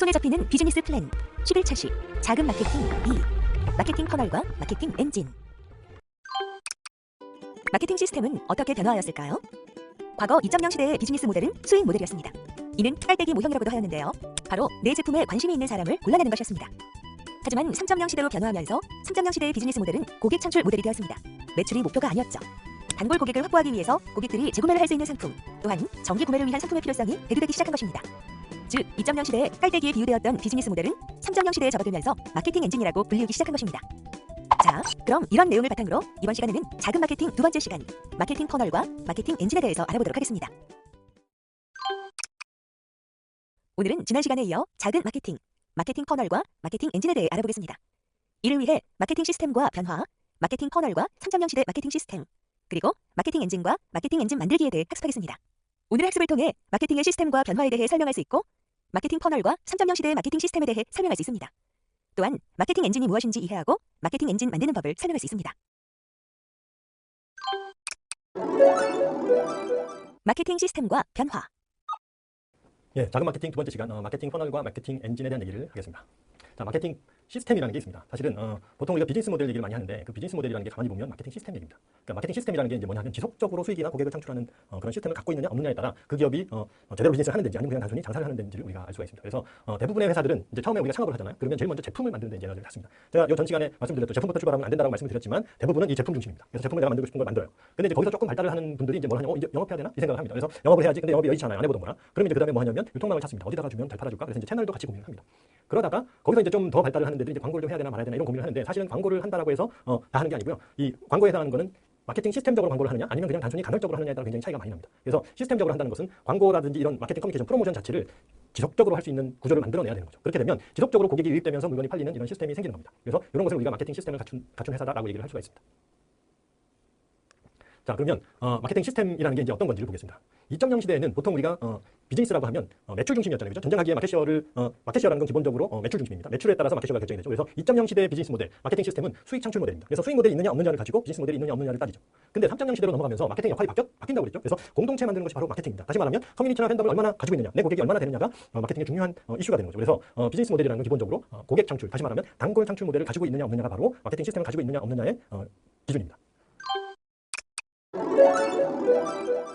손에 잡히는 비즈니스 플랜 11차시 자금 마케팅 2 마케팅 퍼널과 마케팅 엔진. 마케팅 시스템은 어떻게 변화하였을까요? 과거 2.0 시대의 비즈니스 모델은 수익 모델이었습니다. 이는 깔때기 모형이라고도 하였는데요. 바로 내 제품에 관심이 있는 사람을 골라내는 것이었습니다. 하지만 3.0 시대로 변화하면서 3.0 시대의 비즈니스 모델은 고객 창출 모델이 되었습니다. 매출이 목표가 아니었죠. 단골 고객을 확보하기 위해서 고객들이 재구매를 할 수 있는 상품, 또한 정기 구매를 위한 상품의 필요성이 대두되기 시작한 것입니다. 즉, 2.0 시대에 깔때기에 비유되었던 비즈니스 모델은 3.0 시대에 접어들면서 마케팅 엔진이라고 불리우기 시작한 것입니다. 자, 그럼 이런 내용을 바탕으로 이번 시간에는 자금 마케팅 두 번째 시간, 마케팅 퍼널과 마케팅 엔진에 대해서 알아보도록 하겠습니다. 오늘은 지난 시간에 이어 자금 마케팅, 마케팅 퍼널과 마케팅 엔진에 대해 알아보겠습니다. 이를 위해 마케팅 시스템과 변화, 마케팅 퍼널과 3.0 시대 마케팅 시스템, 그리고 마케팅 엔진과 마케팅 엔진 만들기에 대해 학습하겠습니다. 오늘의 학습을 통해 마케팅의 시스템과 변화에 대해 설명할 수 있고, 마케팅 퍼널과 3.0 시대의 마케팅 시스템에 대해 설명할 수 있습니다. 또한 마케팅 엔진이 무엇인지 이해하고 마케팅 엔진 만드는 법을 설명할 수 있습니다. 마케팅 시스템과 변화. 예, 자금 마케팅 두 번째 시간, 마케팅 퍼널과 마케팅 엔진에 대한 얘기를 하겠습니다. 자, 마케팅 시스템이라는 게 있습니다. 사실은 보통 우리가 비즈니스 모델 얘기를 많이 하는데, 그 비즈니스 모델이라는 게 가만히 보면 마케팅 시스템 얘기입니다. 그러니까 마케팅 시스템이라는 게 이제 뭐냐면 지속적으로 수익이나 고객을 창출하는 그런 시스템을 갖고 있느냐 없느냐에 따라 그 기업이 제대로 비즈니스를 하는 데인지 아니면 그냥 단순히 장사를 하는 데인지를 우리가 알 수가 있습니다. 그래서 대부분의 회사들은 이제 처음에 우리가 창업을 하잖아요. 그러면 제일 먼저 제품을 만드는 데 이제 에너지를 탔습니다. 제가 이 전 시간에 말씀드렸던 제품부터 출발하면 안 된다고 말씀을 드렸지만 대부분은 이 제품 중심입니다. 그래서 제품을 내가 만들고 싶은 걸 만들어요. 근데 이제 거기서 조금 발달을 하는 분들이 이제 뭘 하냐면 이제 영업해야 되나? 이 생각을 합니다. 그래서 영업을 해야지. 근데 영업이 여의치 않아요. 안 해보던 거라. 그러면 이제 그다음에 뭐 하냐면 유통망을 찾습니다. 어디다가 주면 잘 팔아줄까? 그래서 이제 채널도 같이 고민을 합니다. 그러다가 거기서 이제 좀 더 발달을 하는 데들이 이제 광고를 좀 해야 되나 말아야 되나 이런 고민을 하는데, 사실은 광고를 한다라고 해서 다 하는 게 아니고요. 이 광고에 해당하는 거는 마케팅 시스템적으로 광고를 하느냐 아니면 그냥 단순히 간헐적으로 하느냐에 따라 굉장히 차이가 많이 납니다. 그래서 시스템적으로 한다는 것은 광고라든지 이런 마케팅 커뮤니케이션 프로모션 자체를 지속적으로 할 수 있는 구조를 만들어내야 되는 거죠. 그렇게 되면 지속적으로 고객이 유입되면서 물건이 팔리는 이런 시스템이 생기는 겁니다. 그래서 이런 것을 우리가 마케팅 시스템을 갖춘 회사다라고 얘기를 할 수가 있습니다. 자, 그러면 마케팅 시스템이라는 게 이제 어떤 건지를 보겠습니다. 2.0 시대에는 보통 우리가 비즈니스라고 하면 매출 중심이었잖아요. 그죠? 전쟁하기에 마켓시어라는 건 기본적으로 매출 중심입니다. 매출에 따라서 마켓시어가 결정이 되죠. 그래서 2.0 시대의 비즈니스 모델, 마케팅 시스템은 수익 창출 모델입니다. 그래서 수익 모델이 있느냐 없느냐를 가지고 비즈니스 모델이 있느냐 없느냐를 따지죠. 근데 3.0 시대로 넘어가면서 마케팅 역할이 바뀐다고 그랬죠. 그래서 공동체 만드는 것이 바로 마케팅입니다. 다시 말하면 커뮤니티나 팬덤을 얼마나 가지고 있느냐, 내 고객이 얼마나 되느냐가 마케팅의 중요한 이슈가 되는 거죠. 그래서 비즈니스 모델이라는 건 기본적으로 고객 창출, 다시 말하면 단골 창출 모델을 가지고 있느냐 없느냐가 바로 마케팅 시스템을 가지고 있느냐 없느냐의 기준입니다.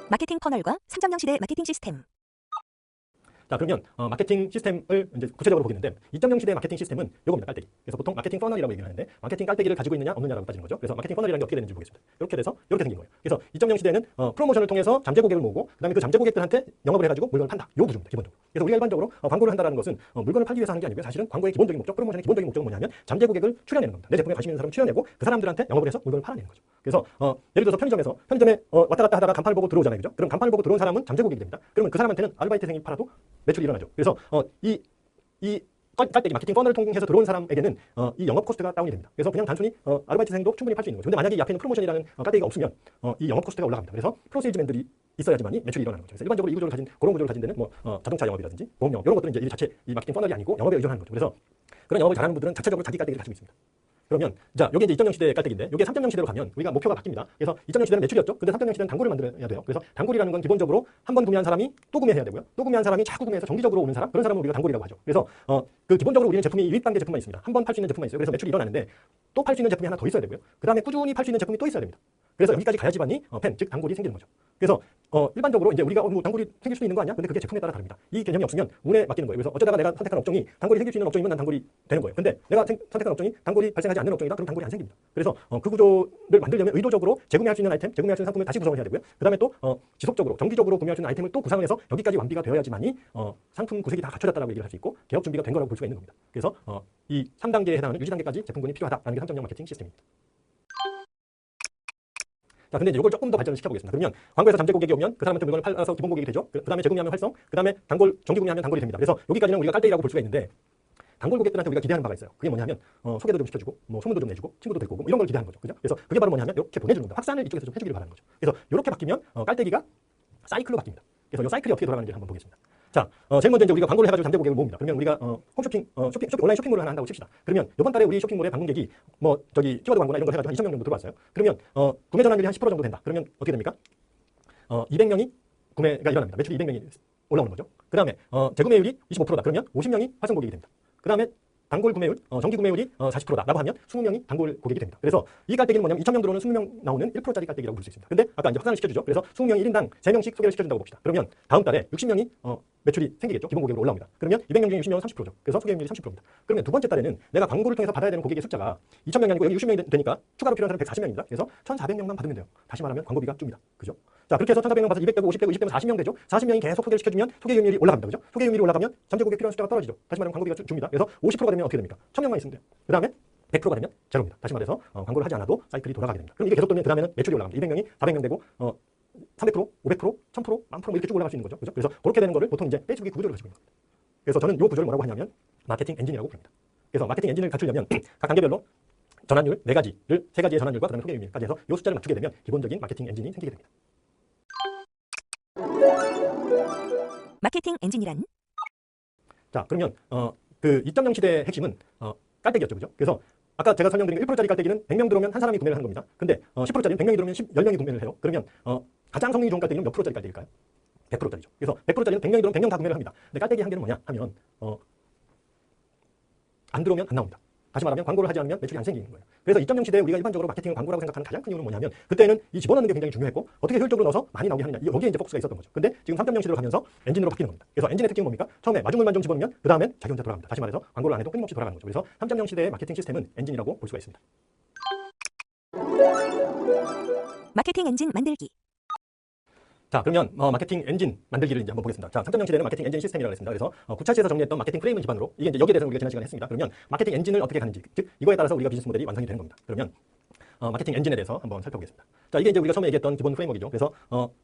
마케팅 퍼널과 3.0 시대 마케팅 시스템. 자, 그러면 마케팅 시스템을 이제 구체적으로 보겠는데, 2.0 시대의 마케팅 시스템은 요겁니다. 깔때기. 그래서 보통 마케팅 퍼널이라고 얘기를 하는데, 마케팅 깔때기를 가지고 있느냐 없느냐라고 따지는 거죠. 그래서 마케팅 퍼널이라는 게 어떻게 되는지 보겠습니다. 이렇게 돼서 이렇게 생긴 거예요. 그래서 2.0 시대는 프로모션을 통해서 잠재 고객을 모으고, 그다음에 그 잠재 고객들한테 영업을 해가지고 물건을 판다. 요 구조입니다. 기본적으로. 그래서 우리가 일반적으로 광고를 한다는 것은 물건을 팔기 위해서 하는 게 아니고요. 사실은 광고의 기본적인 목적, 프로모션의 기본적인 목적은 뭐냐면 잠재 고객을 출연내는 겁니다. 내 제품에 관심 있는 사람을 출연내고 그 사람들한테 영업을 해서 물건을 팔아내는 거죠. 그래서 예를 들어서 편의점에 왔다 갔다 하다가 간판을 보고 들어오잖아요. 그죠? 그럼 간판을 보고 들어온 사람은 잠재 고객이 됩니다. 그러면 그 사람한테는 아르바이트생이 팔아도 매출이 일어나죠. 그래서 이 깔때기 마케팅 퍼널을 통해서 들어온 사람에게는 이 영업 코스트가 다운이 됩니다. 그래서 그냥 단순히 아르바이트생도 충분히 팔 수 있는 거죠. 근데 만약에 이 앞에 있는 프로모션이라는 깔때기가 없으면 이 영업 코스트가 올라갑니다. 그래서 프로세일즈맨들이 있어야지만이 매출이 일어나는 거죠. 그래서 일반적으로 이 구조를 가진, 그런 구조를 가진 데는 자동차 영업이라든지 보험 영업, 이런 것들은 이제 이 자체 이 마케팅 퍼널이 아니고 영업에 의존하는 거죠. 그래서 그런 영업을 잘하는 분들은 자체적으로 자기 깔때기를 가지고 있습니다. 그러면 자, 이게 이제 2.0 시대의 깔때기인데, 이게 3.0 시대로 가면 우리가 목표가 바뀝니다. 그래서 2.0 시대는 매출이었죠. 근데 3.0 시대는 단골을 만들어야 돼요. 그래서 단골이라는 건 기본적으로 한 번 구매한 사람이 또 구매해야 되고요. 또 구매한 사람이 자꾸 구매해서 정기적으로 오는 사람, 그런 사람을 우리가 단골이라고 하죠. 그래서 그 기본적으로 우리는 제품이 유입 단계 제품만 있습니다. 한 번 팔 수 있는 제품만 있어요. 그래서 매출이 일어나는데 또 팔 수 있는 제품이 하나 더 있어야 되고요. 그다음에 꾸준히 팔 수 있는 제품이 또 있어야 됩니다. 그래서 여기까지 가야지만이 즉 단골이 생기는 거죠. 그래서 일반적으로 이제 우리가 뭐 단골이 생길 수도 있는 거 아니야? 근데 그게 제품에 따라 다릅니다. 이 개념이 없으면 운에 맡기는 거예요. 그래서 어쩌다가 내가 선택한 업종이 단골이 생길 수 있는 업종이면 난 단골이 되는 거예요. 근데 내가 선택한 업종이 단골이 발생하지 않는 업종이다? 그럼 단골이 안 생깁니다. 그래서 그 구조를 만들려면 의도적으로 재구매할 수 있는 아이템, 재구매할 수 있는 상품을 다시 구성을 해야 되고요. 그다음에 또 지속적으로 정기적으로 구매할 수 있는 아이템을 또 구상을 해서 여기까지 완비가 되어야지만이 상품 구색이 다 갖춰졌다라고 얘기를 할 수 있고 개업 준비가 된 거라고 볼 수가 있는 겁니다. 그래서 이 3단계에 해당하는 유지 단계까지 제품군이 필요하다라는 게 3.0 마케팅 시스템입니다. 자, 근데 이걸 조금 더 발전을 시켜보겠습니다. 그러면 광고에서 잠재 고객이 오면 그 사람한테 물건을 팔아서 기본 고객이 되죠. 그 다음에 재구매하면 활성, 그 다음에 단골, 정기 구매하면 단골이 됩니다. 그래서 여기까지는 우리가 깔때기라고 볼 수가 있는데, 단골 고객들한테 우리가 기대하는 바가 있어요. 그게 뭐냐면 소개도 좀 시켜주고, 뭐 소문도 좀 내주고, 친구도 데리고 오고, 이런 걸 기대하는 거죠. 그죠? 그래서 그게 바로 뭐냐면 이렇게 보내주는 겁니다. 확산을 이쪽에서 좀 해주기를 바라는 거죠. 그래서 이렇게 바뀌면 깔때기가 사이클로 바뀝니다. 그래서 이 사이클이 어떻게 돌아가는지 한번 보겠습니다. 자, 제일 먼저 이제 우리가 광고를 해가지고 잠재 고객을 모읍니다. 그러면 우리가 홈쇼핑, 온라인 쇼핑몰을 하나 한다고 칩시다. 그러면 이번 달에 우리 쇼핑몰에 방문객이 키워드 광고나 이런 걸 해가지고 한 20명 정도 들어왔어요. 그러면 구매 전환율이 한 10% 정도 된다. 그러면 어떻게 됩니까? 200명이 구매가 일어납니다. 매출이 200명이 올라오는 거죠. 그 다음에 재구매율이 25%다. 그러면 50명이 활성 고객이 됩니다. 그 다음에 단골 구매율, 정기 구매율이 40%다라고 하면 20명이 단골 고객이 됩니다. 그래서 이 깔때기는 뭐냐면 2,000명 들어오는 20명 나오는 1%짜리 깔때기라고 볼 수 있습니다. 근데 아까 이제 확산을 시켜주죠. 그래서 20명이 1인당 3명씩 소개를 시켜준다고 봅시다. 그러면 다음 달에 60명이 매출이 생기겠죠. 기본 고객으로 올라옵니다. 그러면 200명 중에 60명은 30%죠. 그래서 소개율이 30%입니다. 그러면 두 번째 달에는 내가 광고를 통해서 받아야 되는 고객의 숫자가 2,000명이 아니고 여기 60명이 되니까 추가로 필요한 사람 140명입니다. 그래서 1,400명만 받으면 돼요. 다시 말하면 광고비가 줍니다. 그죠? 자, 그렇게 해서 1,400명 받아서 200 되고 50 되고 20 되면 40명 되죠. 40명이 계속 소개를 시켜주면 소개율이 올라갑니다. 그죠? 소개율이 올라가면 잠재 고객 필요한 숫자가 떨어지죠. 다시 말하면 광고비가 줍니다. 그래서 50%가 되면 어떻게 됩니까? 1,000명만 있으면 돼요. 그 다음에 100%가 되면 제로입니다. 다시 말해서 광고를 하지 않아도 사이클이 돌아가게 됩니다. 그럼 이게 계속 돌면 그 다음에는 매출이 올라갑니다. 200명이 400명 되고 300%, 500%, 1000%, 1000% 이렇게 쭉 올라갈 수 있는 거죠. 그죠? 그래서 그렇게 되는 거를 보통 이제 페이스북이 구조를 가지고 있는 겁니다. 그래서 저는 이 구조를 뭐라고 하냐면 마케팅 엔진이라고 부릅니다. 그래서 마케팅 엔진을 갖추려면 각 단계별로 전환율 4가지를 3가지의 전환율과 그다음에 소개율까지 해서 이 숫자를 맞추게 되면 기본적인 마케팅 엔진이 생기게 됩니다. 마케팅 엔진이란 자, 그러면 그 2.0 시대의 핵심은 깔때기였죠. 그죠? 그래서 아까 제가 설명드린 1%짜리 깔때기는 100명 들어오면 한 사람이 구매를 하는 겁니다. 근데 10%짜리는 100명이 들어오면 10명이 구매를 해요. 그러면 가장 성능이 좋은 깔때기는 몇 프로짜리 깔때기일까요? 100%짜리죠. 그래서 100%짜리는 100명이 들어오면 100명 다 구매를 합니다. 근데 깔때기 한계는 뭐냐 하면 안 들어오면 안 나옵니다. 다시 말하면 광고를 하지 않으면 매출이 안 생기는 거예요. 그래서 2.0 시대에 우리가 일반적으로 마케팅을 광고라고 생각하는 가장 큰 이유는 뭐냐면 그때는 이 집어넣는 게 굉장히 중요했고 어떻게 효율적으로 넣어서 많이 나오게 하느냐 여기에 이제 포커스가 있었던 거죠. 근데 지금 3.0 시대로 가면서 엔진으로 바뀌는 겁니다. 그래서 엔진의 특징은 뭡니까? 처음에 마중물만 좀 집어넣으면 그 다음엔 자기 혼자 돌아갑니다. 다시 말해서 광고를 안 해도 끊임없이 돌아가는 거죠. 그래서 3.0 시대의 마케팅 시스템은 엔진이라고 볼 수가 있습니다. 마케팅 엔진 만들기. 자, 그러면 마케팅 엔진 만들기를 이제 한번 보겠습니다. 자, 3.0 시대는 마케팅 엔진 시스템이라고 했습니다. 그래서 구차시에서 정리했던 마케팅 프레임을 기반으로 이게 이제 여기에 대해서 우리가 지난 시간에 했습니다. 그러면 마케팅 엔진을 어떻게 가는지, 즉 이거에 따라서 우리가 비즈니스 모델이 완성이 되는 겁니다. 그러면 마케팅 엔진에 대해서 한번 살펴보겠습니다. 자, 이게 이제 우리가 처음에 얘기했던 기본 프레임워크이죠. 그래서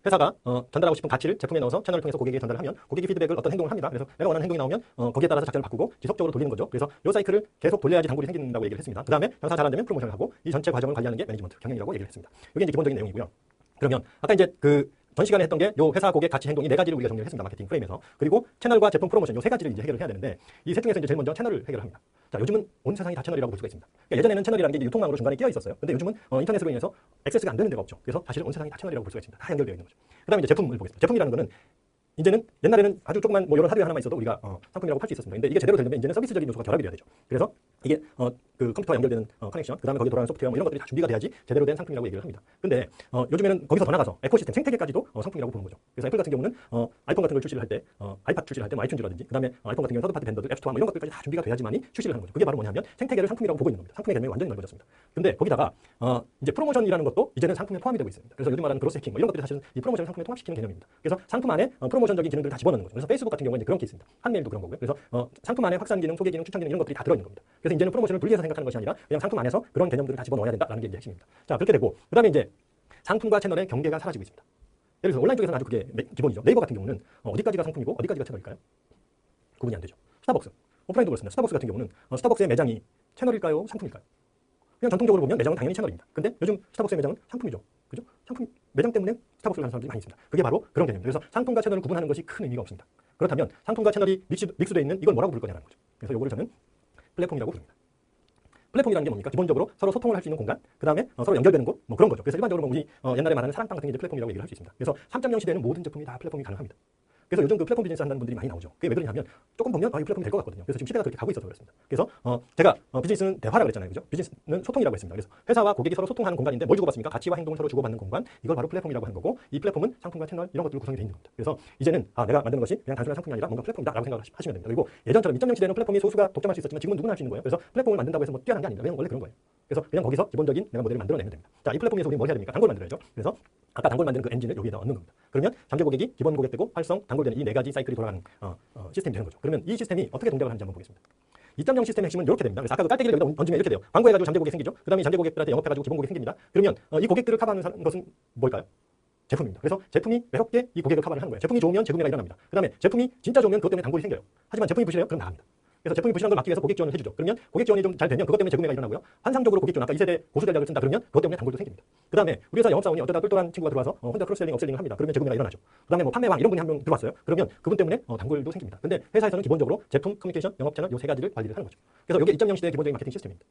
회사가 전달하고 싶은 가치를 제품에 넣어서 채널을 통해서 고객에게 전달을 하면 고객이 피드백을 어떤 행동을 합니다. 그래서 내가 원하는 행동이 나오면 거기에 따라서 작전을 바꾸고 지속적으로 돌리는 거죠. 그래서 이 사이클을 계속 돌려야지 단골이 생긴다고 얘기를 했습니다. 그 다음에 장사 잘안 되면 프로모션을 하고 이 전체 과정을 관리하는 게 매니지먼트, 경영이라고 얘기를 했습니다. 이게 이제 기본적인 내용이고요. 그러면 아까 이제 전 시간에 했던 게 요 회사 고객 가치 행동 이 4가지를 우리가 정리를 했습니다. 마케팅 프레임에서. 그리고 채널과 제품 프로모션 요 3가지를 이제 해결을 해야 되는데 이 셋 중에서 이제 제일 먼저 채널을 해결합니다. 자, 요즘은 온 세상이 다 채널이라고 볼 수가 있습니다. 그러니까 예전에는 채널이라는 게 이제 유통망으로 중간에 끼어 있었어요. 근데 요즘은 인터넷으로 인해서 액세스가 안 되는 데가 없죠. 그래서 사실은 온 세상이 다 채널이라고 볼 수가 있습니다. 다 연결되어 있는 거죠. 그다음에 이제 제품을 보겠습니다. 제품이라는 거는 이제는 옛날에는 아주 조그만 뭐 이런 하드웨어 하나만 있어도 우리가 상품이라고 할 수 있었습니다. 근데 이게 제대로 되려면 이제는 서비스적인 요소가 결합이 돼야 되죠. 그래서 이게 그 컴퓨터와 연결되는 커넥션, 그다음에 거기에 돌아가는 소프트웨어 뭐 이런 것들이 다 준비가 돼야지 제대로 된 상품이라고 얘기를 합니다. 근데 요즘에는 거기서 더 나가서 에코시스템 생태계까지도 상품이라고 보는 거죠. 그래서 애플 같은 경우는 아이폰 같은 걸 출시를 할 때 아이팟 출시를 할 때 뭐 아이튠즈라든지 그다음에 아이폰 같은 경우는 서드파티 벤더들, 앱스토어 뭐 이런 것들까지 다 준비가 돼야지만이 출시를 하는 거죠. 그게 바로 뭐냐면 생태계를 상품이라고 보고 있는 겁니다. 상품의 개념이 완전히 넓어졌습니다. 근데 거기다가 이제 프로모션이라는 것도 이제는 상품에 포함이 되고 있습니다. 그래서 요즘 말하는 그로스 해킹 뭐 이런 것들이 사실은 이 프로모션을 상품에 통합시키는 개념입니다. 그래서 상품 안에 프로모션적인 기능들을 다 집어넣는 거죠. 그래서 페이스북 같은 경우는 이제 그런 게 있습니다. 한메일도 그런 거고요. 그래서 상품 안에 확산 기능, 소개 기능, 추천 기능 이런 것들이 다 들어있는 겁니다. 그래서 이제는 프로모션을 분리해서 생각하는 것이 아니라 그냥 상품 안에서 그런 개념들을 다 집어넣어야 된다라는 게 이제 핵심입니다. 자, 그렇게 되고 그다음에 이제 상품과 채널의 경계가 사라지고 있습니다. 예를 들어서 온라인 쪽에서는 아주 그게 기본이죠. 네이버 같은 경우는 어디까지가 상품이고 어디까지가 채널일까요? 구분이 안 되죠. 스타벅스, 오프라인도 그렇습니다. 스타벅스 같은 경우는 스타벅스의 매장이 채널일까요? 상품일까요? 그냥 전통적으로 보면 매장은 당연히 채널입니다. 근데 요즘 스타벅스의 매장은 상품이죠. 그죠? 상품 매장 때문에 스타벅스를 하는 사람들이 많이 있습니다. 그게 바로 그런 개념입니다. 그래서 상품과 채널을 구분하는 것이 큰 의미가 없습니다. 그렇다면 상품과 채널이 믹스되어 있는 이걸 뭐라고 부를 거냐는 거죠. 그래서 이거를 저는 플랫폼이라고 부릅니다. 플랫폼이라는 게 뭡니까? 기본적으로 서로 소통을 할 수 있는 공간, 그 다음에 서로 연결되는 곳, 뭐 그런 거죠. 그래서 일반적으로 우리 옛날에 말하는 사랑방 같은 게 이제 플랫폼이라고 얘기를 할 수 있습니다. 그래서 3.0 시대에는 모든 제품이 다 플랫폼이 가능합니다. 그래서 요즘 그 플랫폼 비즈니스 한다는 분들이 많이 나오죠. 그게 왜 그러냐면 조금 보면 이 플랫폼이 될 것 같거든요. 그래서 지금 시대가 그렇게 가고 있어서 그렇습니다. 그래서 제가 비즈니스는 대화라고 그랬잖아요. 그죠? 비즈니스는 소통이라고 했습니다. 그래서 회사와 고객이 서로 소통하는 공간인데 뭘 주고받습니까? 가치와 행동을 서로 주고받는 공간. 이걸 바로 플랫폼이라고 하는 거고 이 플랫폼은 상품과 채널 이런 것들로 구성이 되어 있는 겁니다. 그래서 이제는 내가 만드는 것이 그냥 단순한 상품이 아니라 뭔가 플랫폼이다라고 생각을 하시면 됩니다. 그리고 예전처럼 2.0 시대는 플랫폼이 소수가 독점할 수 있었지만 지금은 누구나 할 수 있는 거예요. 그래서 플랫폼을 만든다고 해서 뭐 뛰어난 게 아닙니다. 그냥 원래 그런 거예요. 그래서 그냥 거기서 기본적인 내가 모델을 만들어내면 됩니다. 자, 이 플랫폼에서 우리 뭘 해야 됩니까? 단골 만들어야죠. 그래서 아까 단골 만드는 그 엔진을 여기에다 넣는 겁니다. 그러면 잠재 고객이 기본 고객 되고 활성, 단골되는 이 4가지 사이클이 돌아가는 시스템이 되는 거죠. 그러면 이 시스템이 어떻게 동작을 하는지 한번 보겠습니다. 2.0 시스템의 핵심은 이렇게 됩니다. 그래서 아까 그 깔때기를 여기다 얹으면 이렇게 돼요. 광고해가지고 잠재 고객 생기죠. 그 다음에 잠재 고객들한테 영업해가지고 기본 고객 생깁니다. 그러면 이 고객들을 커버하는 것은 뭘까요? 제품입니다. 그래서 제품이 매섭게 이 고객을 커버를 하는 거예요. 제품이 좋으면 재구매가 일어납니다. 그 다음에 제품이 진짜 좋으면 그것 때문에 단골이 생겨요. 하지만 제품이 부실해요? 그럼 나갑니다. 그래서 제품이 부실한 걸 막기 위해서 고객 지원을 해주죠. 그러면 고객 지원이 좀 잘 되면 그것 때문에 재구매가 일어나고요. 환상적으로 고객 지원, 아까 2세대 고수 전략을 쓴다 그러면 그것 때문에 단골도 생깁니다. 그 다음에 우리 회사 영업사원이 어쩌다 똘똘한 친구가 들어와서 혼자 크로스셀링, 업셀링을 합니다. 그러면 재구매가 일어나죠. 그 다음에 뭐 판매왕 이런 분이 한 명 들어왔어요. 그러면 그분 때문에 단골도 생깁니다. 근데 회사에서는 기본적으로 제품, 커뮤니케이션, 영업 채널 요 3가지를 관리를 하는 거죠. 그래서 이게 2.0 시대의 기본적인 마케팅 시스템입니다.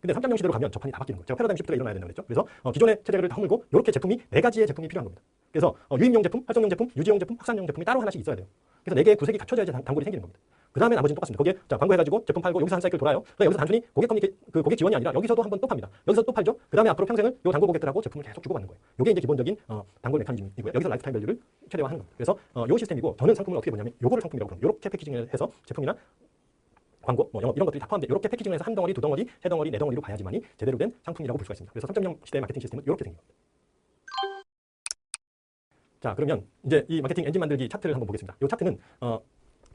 근데 3.0 시대로 가면 저판이 다 바뀌는 거예요. 제가 패러다임 시프트가 일어나야 된다고 그랬죠. 그래서 기존의 체제를 허물고 이렇게 제품이 4가지의 제품이 필요한 겁니다. 그래서 유입용 제품, 활성용 제품, 유지용 제품, 확산용 제품이 따로 하나씩 있어야 돼요. 그래서 4개의 구색이 갖춰져야지 단골이 생기는 겁니다. 그 다음에 나머지는 똑같습니다. 거기에 자, 광고해가지고 제품 팔고 여기서 한 사이클 돌아요. 그러니까 여기서 단순히 고객 지원이 아니라 여기서도 한번 또 팝니다. 여기서 또 팔죠. 그 다음에 앞으로 평생을 요 단골 고객들하고 제품을 계속 주고받는 거예요. 이게 이제 기본적인 단골 메커니즘이고요. 여기서 라이프타임 밸류를 최대화하는 겁니다. 그래서 요 시스템이고 저는 상품을 어떻게 보냐면 요거를 상품이라고 부릅니다. 요렇게 패키징을 해서 제품이나 광고, 영업 이런 것들이 다 포함돼 이렇게 패키징을 해서 한 덩어리, 두 덩어리, 세 덩어리, 네 덩어리로 봐야지만이 제대로 된 상품이라고 볼 수가 있습니다. 그래서 3.0 시대의 마케팅 시스템은 이렇게 생깁니다. 자, 그러면 이제 이 마케팅 엔진 만들기 차트를 한번 보겠습니다. 이 차트는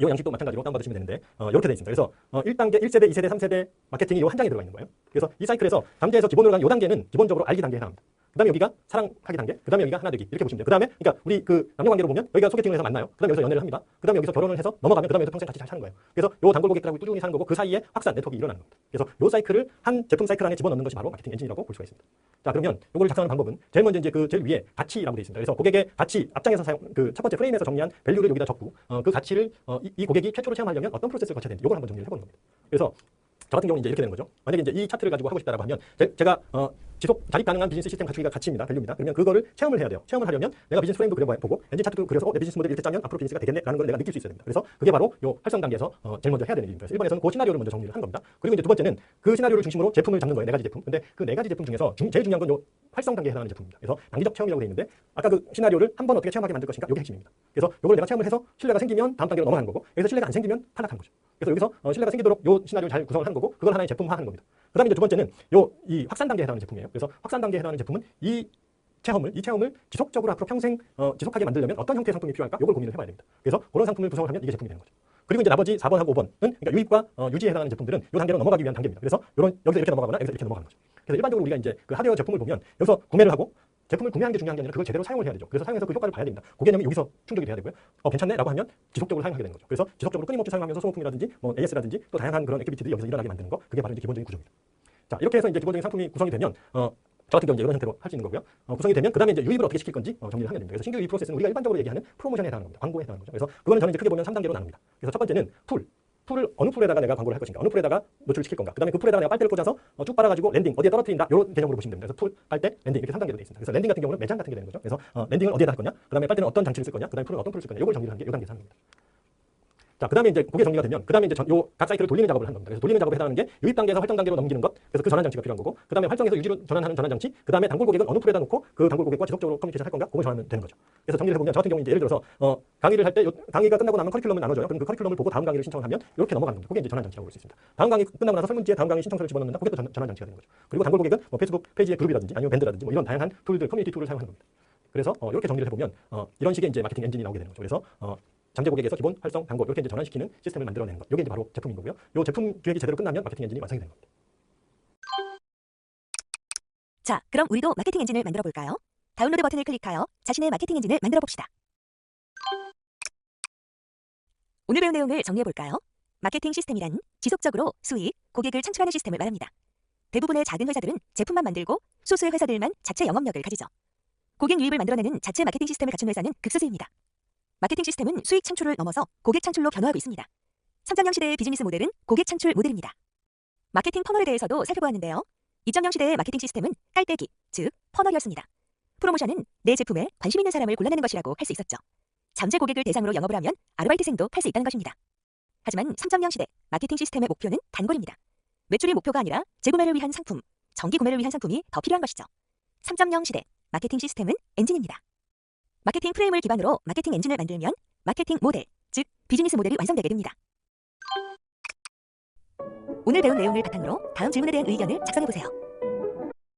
이 양식도 마찬가지로 다운받으시면 되는데 이렇게 되어 있습니다. 그래서 1단계, 1세대, 2세대, 3세대 마케팅이 이 한 장에 들어가 있는 거예요. 그래서 이 사이클에서 잠재에서 기본으로 가는 이 단계는 기본적으로 알기 단계에 해당합니다. 그 다음에 여기가 사랑하기 단계, 그 다음에 여기가 하나 되기 이렇게 보시면 돼요. 그 다음에 그러니까 우리 그 남녀관계로 보면 여기가 소개팅을 해서 만나요. 그 다음에 여기서 연애를 합니다. 그 다음에 여기서 결혼을 해서 넘어가면 그 다음에 평생 같이 잘 사는 거예요. 그래서 요 단골 고객들하고 꾸준히 사는 거고 그 사이에 확산 네트워크가 일어나는 겁니다. 그래서 요 사이클을 한 제품 사이클 안에 집어넣는 것이 바로 마케팅 엔진이라고 볼 수가 있습니다. 자, 그러면 요거를 작성하는 방법은 제일 먼저 이제 그 제일 위에 가치라고 되어 있습니다. 그래서 고객의 가치 앞장에서 사용 그 첫 번째 프레임에서 정리한 밸류를 여기다 적고 그 가치를 이 고객이 최초로 체험하려면 어떤 프로세스를 거쳐야 되는지 요걸 한번 정리를 해보는 겁니다. 그래서 저 같은 경우는 이제 이렇게 되는 거죠. 만약에 이제 이 차트를 가지고 하고 싶다라고 하면 제가 지속 자립 가능한 비즈니스 시스템 갖추기가 가치입니다. 밸류입니다. 그러면 그거를 체험을 해야 돼요. 체험을 하려면 내가 비즈니스 프레임도 그려보고 엔진 차트도 그려서 내 비즈니스 모델 이렇게 짜면 앞으로 비즈니스가 되겠네라는 걸 내가 느낄 수 있어야 됩니다. 그래서 그게 바로 요 활성 단계에서 제일 먼저 해야 되는 일입니다. 그래서 1번에서는 그 시나리오를 먼저 정리를 한 겁니다. 그리고 이제 두 번째는 그 시나리오를 중심으로 제품을 잡는 거예요. 4가지 제품. 근데 그 4가지 제품 중에서 제일 중요한 건 요 활성 단계에 해당하는 제품입니다. 그래서 단기적 체험이라고 되어 있는데 아까 그 시나리오를 한 번 어떻게 체험하게 만들 것인가 이게 핵심입니다. 그래서 요걸 내가 체험을 해서 신뢰가 생기면 다음 단계로 넘어가는 거고 여기서 신뢰가 안 생기면 탈락하는 거죠. 그래서 여기서 신뢰가 생기도록 요 시나리오를 잘 구성을 하는 거고 그걸 하나의 제품화하는 겁니다. 그 다음에 이제 두 번째는 이 확산 단계에 해당하는 제품이에요. 그래서 확산 단계에 해당하는 제품은 이 체험을 지속적으로 앞으로 평생 지속하게 만들려면 어떤 형태의 상품이 필요할까? 이걸 고민을 해봐야 됩니다. 그래서 그런 상품을 구성을 하면 이게 제품이 되는 거죠. 그리고 이제 나머지 4번하고 5번은 그러니까 유입과 유지에 해당하는 제품들은 이 단계로 넘어가기 위한 단계입니다. 그래서 여기서 이렇게 넘어가거나 여기서 이렇게 넘어가는 거죠. 그래서 일반적으로 우리가 이제 그 하드웨어 제품을 보면 여기서 구매를 하고 제품을 구매하는 게 중요한 게 아니라 그걸 제대로 사용을 해야 되죠. 그래서 사용해서 그 효과를 봐야 됩니다. 그 개념이 여기서 충족이 돼야 되고요. 괜찮네? 라고 하면 지속적으로 사용하게 되는 거죠. 그래서 지속적으로 끊임없이 사용하면서 소모품이라든지 뭐 AS라든지 또 다양한 그런 액티비티들이 여기서 일어나게 만드는 거 그게 바로 이제 기본적인 구조입니다. 자, 이렇게 해서 이제 기본적인 상품이 구성이 되면 저 같은 경우 이제 이런 형태로 할 수 있는 거고요. 구성이 되면 그 다음에 이제 유입을 어떻게 시킬 건지 정리를 하면 됩니다. 그래서 신규 유입 프로세스는 우리가 일반적으로 얘기하는 프로모션에 해당하는 겁니다. 광고에 해당하는 거죠. 그래서 그거는 저는 이제 크게 보면 3단계로 나눕니다. 그래서 첫 번째는 풀을 어느 풀에다가 내가 광고를 할 것인가, 어느 풀에다가 노출을 시킬 건가. 그 다음에 그 풀에다가 내가 빨대를 꽂아서 쭉 빨아가지고 랜딩 어디에 떨어뜨린다 이런 개념으로 보시면 됩니다. 그래서 풀, 빨대, 랜딩 이렇게 3단계로 되어 있습니다. 그래서 랜딩 같은 경우는 매장 같은 게 되는 거죠. 그래서 랜딩을 어디에다 할 거냐, 그 다음에 빨대는 어떤 장치를 쓸 거냐, 그 다음에 풀은 어떤 풀을 쓸 거냐, 이걸 정리를 하는 게 이 단계에서 하는 겁니다. 자, 그 다음에 이제 그게 정리가 되면 그 다음에 이제 각 사이클을 돌리는 작업을 하는 겁니다. 그래서 돌리는 작업에 해당하는 게 유입 단계에서 활성 단계로 넘기는 것, 그래서 그 전환 장치가 필요한 거고, 그 다음에 활성에서 유지로 전환하는 전환 장치, 그 다음에 단골 고객은 어느 풀에다 놓고 그 단골 고객과 지속적으로 커뮤니케이션 할 건가, 그걸 정하면 되는 거죠. 그래서 정리를 해보면 저 같은 경우 이제 예를 들어서 강의를 할 때 강의가 끝나고 나면 커리큘럼을 나눠줘요. 그럼 그 커리큘럼을 보고 다음 강의를 신청을 하면 이렇게 넘어가는 겁니다. 그게 이제 전환 장치라고 볼 수 있습니다. 다음 강의 끝나고 나서 설문지에 다음 강의 신청서를 집어넣는다, 그게 또 전환 장치가 되는 거죠. 그리고 단골 고객은 뭐 페이스북 페이지의 그룹이라든지 아니면 밴드라든지 뭐 이런 다양한 툴들, 커뮤니티 툴을 사용하는 겁니다. 그래서 이렇게 정리를 해보면 이런 식의 이제 마케팅 엔진이 나오게 되는 거죠. 그래서 잠재 고객에서 기본, 활성, 단골 이렇게 이제 전환시키는 시스템을 만들어내는 것. 이게 이제 바로 제품인 거고요. 이 제품 기획이 제대로 끝나면 마케팅 엔진이 완성이 되는 겁니다. 자, 그럼 우리도 마케팅 엔진을 만들어 볼까요? 다운로드 버튼을 클릭하여 자신의 마케팅 엔진을 만들어 봅시다. 오늘 배운 내용을 정리해 볼까요? 마케팅 시스템이란 지속적으로 수익, 고객을 창출하는 시스템을 말합니다. 대부분의 작은 회사들은 제품만 만들고 소수의 회사들만 자체 영업력을 가지죠. 고객 유입을 만들어내는 자체 마케팅 시스템을 갖춘 회사는 극소수입니다. 마케팅 시스템은 수익 창출을 넘어서 고객 창출로 변화하고 있습니다. 3.0 시대의 비즈니스 모델은 고객 창출 모델입니다. 마케팅 퍼널에 대해서도 살펴보았는데요. 2.0 시대의 마케팅 시스템은 깔때기, 즉 퍼널이었습니다. 프로모션은 내 제품에 관심 있는 사람을 골라내는 것이라고 할 수 있었죠. 잠재 고객을 대상으로 영업을 하면 아르바이트생도 팔 수 있다는 것입니다. 하지만 3.0 시대 마케팅 시스템의 목표는 단골입니다. 매출이 목표가 아니라 재구매를 위한 상품, 정기 구매를 위한 상품이 더 필요한 것이죠. 3.0 시대 마케팅 시스템은 엔진입니다. 마케팅 프레임을 기반으로 마케팅 엔진을 만들면 마케팅 모델, 즉 비즈니스 모델이 완성되게 됩니다. 오늘 배운 내용을 바탕으로 다음 질문에 대한 의견을 작성해보세요.